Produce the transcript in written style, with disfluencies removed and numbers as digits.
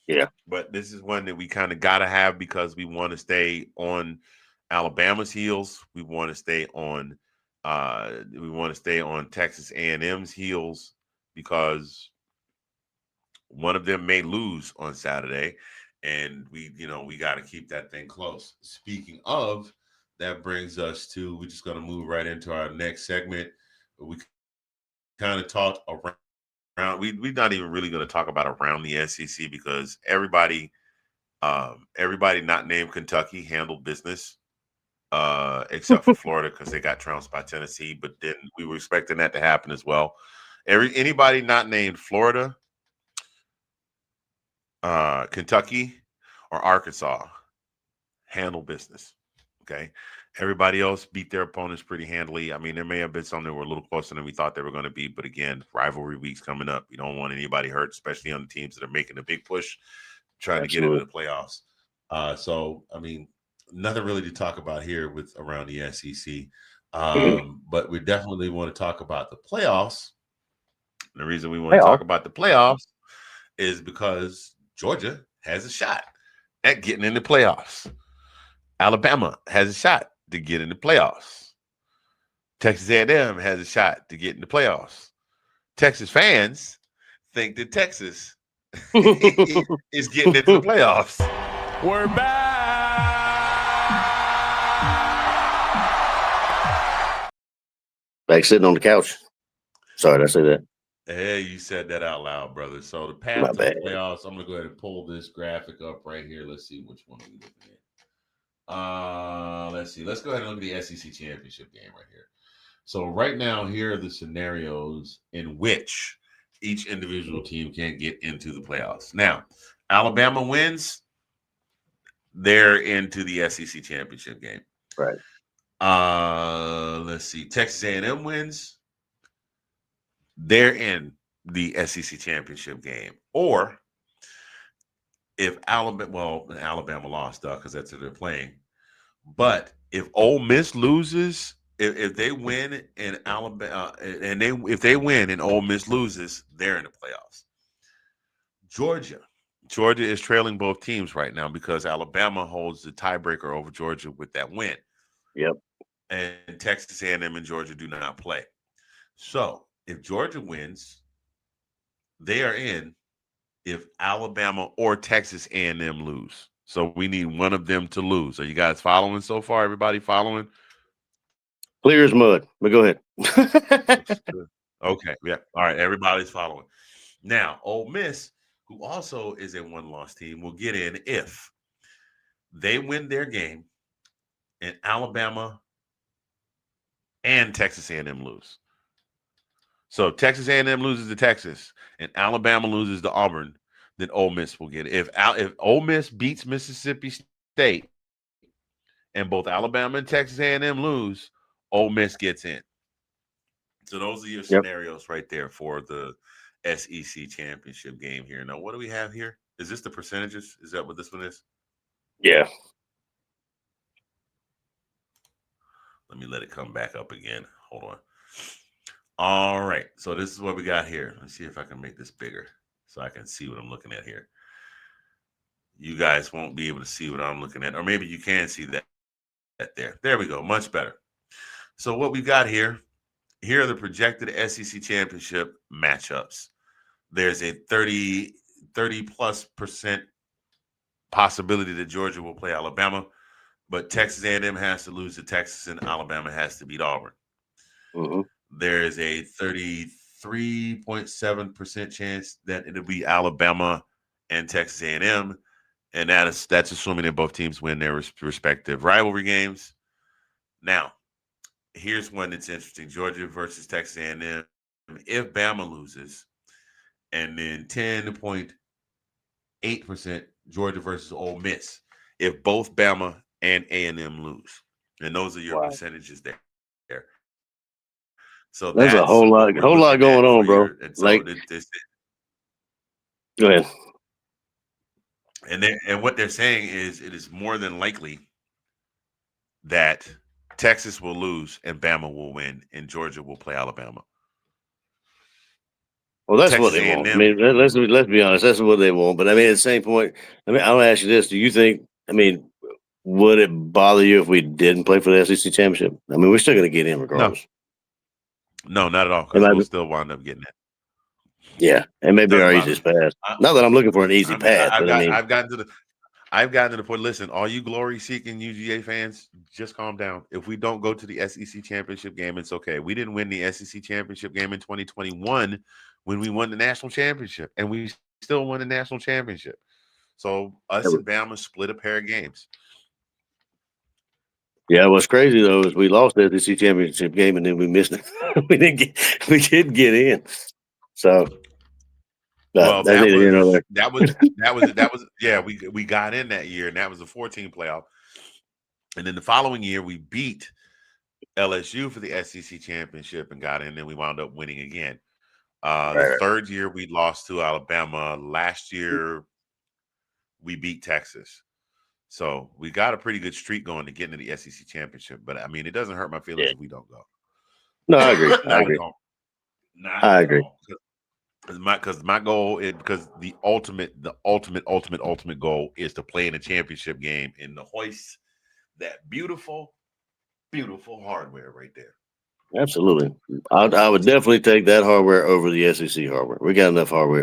Yeah. But this is one that we kind of got to have because we want to stay on Alabama's heels. We want to stay on Texas A&M's heels because one of them may lose on Saturday, and we got to keep that thing close. Speaking of, that brings us to we're just going to move right into our next segment. We kind of talked around. We're not even really going to talk about around the SEC because everybody not named Kentucky handled business, except for Florida because they got trounced by Tennessee. But then we were expecting that to happen as well. Anybody not named Florida, Kentucky, or Arkansas handle business. Okay. Everybody else beat their opponents pretty handily. I mean, there may have been some that were a little closer than we thought they were going to be. But again, rivalry week's coming up. You don't want anybody hurt, especially on the teams that are making a big push, trying to get into Absolutely. the playoffs. I mean, nothing really to talk about here with around the SEC. But we definitely want to talk about the playoffs. The reason we want to Playoff. talk about the playoffs is because Georgia has a shot at getting in the playoffs. Alabama has a shot to get in the playoffs. Texas A&M has a shot to get in the playoffs. Texas fans think that Texas is getting into the playoffs. We're back. Back sitting on the couch. Sorry, did I say that? Hey, you said that out loud, brother. So the My path to the bad. playoffs, I'm gonna go ahead and pull this graphic up right here. Let's see which one are we looking at. Let's see. Let's go ahead and look at the SEC championship game right here. So right now, here are the scenarios in which each individual team can get into the playoffs. Now, Alabama wins, they're into the SEC championship game. Right. Let's see. Texas A&M wins, they're in the SEC championship game. Or if Alabama lost because that's who they're playing. But if Ole Miss loses, if they win and Alabama and they if they win and Ole Miss loses, they're in the playoffs. Georgia. Georgia is trailing both teams right now because Alabama holds the tiebreaker over Georgia with that win. Yep. And Texas A&M and Georgia do not play. So if Georgia wins, they are in. If Alabama or Texas A&M lose, so we need one of them to lose. Are you guys following so far? Everybody following? Clear as mud. But go ahead. Looks good. Okay, yeah. All right, everybody's following. Now, Ole Miss, who also is a one-loss team, will get in if they win their game and Alabama and Texas A&M lose. So Texas A&M loses to Texas and Alabama loses to Auburn, then Ole Miss will get it. If Ole Miss beats Mississippi State and both Alabama and Texas A&M lose, Ole Miss gets in. So those are your Yep. scenarios right there for the SEC championship game here. Now, what do we have here? Is this the percentages? Is that what this one is? Yeah. Let me let it come back up again. Hold on. All right. So this is what we got here. Let's see if I can make this bigger so I can see what I'm looking at here. You guys won't be able to see what I'm looking at, or maybe you can see that there. There we go. Much better. So what we've got here are the projected SEC championship matchups. There's a 30 plus percent possibility that Georgia will play Alabama, but Texas A&M has to lose to Texas and Alabama has to beat Auburn. Hmm. There is a 33.7% chance that it'll be Alabama and Texas A&M, and that's assuming that both teams win their respective rivalry games. Now, here's one that's interesting: Georgia versus Texas A&M. If Bama loses, and then 10.8% Georgia versus Ole Miss if both Bama and A&M lose. And those are your Wow. percentages there. So that's what we're There's a looking at for whole lot your going and on, so bro. Like, go ahead. and what they're saying is it is more than likely that Texas will lose and Bama will win and Georgia will play Alabama. Well, that's what Texas they want. I A&M. mean, let's be honest. That's what they want. But I mean, at the same point, I mean, I'll ask you this: do you think? I mean, would it bother you if we didn't play for the SEC championship? I mean, we're still going to get in No, regardless. no, not at all. It Because might we'll be, still wind up getting it. yeah, it may be Doesn't our bother me. easiest path. I, Not that I'm looking for an easy I mean, path, but I mean, I've gotten to the point. Listen, all you glory seeking UGA fans, just calm down. If we don't go to the SEC championship game, it's okay. We didn't win the SEC championship game in 2021 when we won the national championship, and we still won the national championship. So us and Bama split a pair of games. yeah. What's crazy though is we lost the SEC championship game and then we missed it. We didn't get in. So Well, that's neither here nor there. yeah. We got in that year, and that was the 14 playoff. And then the following year, we beat LSU for the SEC championship and got in. And we wound up winning again. The Right. third year we lost to Alabama. Last year we beat Texas. So we got a pretty good streak going to get into the SEC championship. But I mean, it doesn't hurt my feelings if we don't go. No, I agree. I Not at agree. all. Not I at agree. all. Because my goal is because the ultimate goal is to play in a championship game and to hoist that beautiful hardware right there. Absolutely. I would definitely take that hardware over the SEC hardware. We got enough hardware.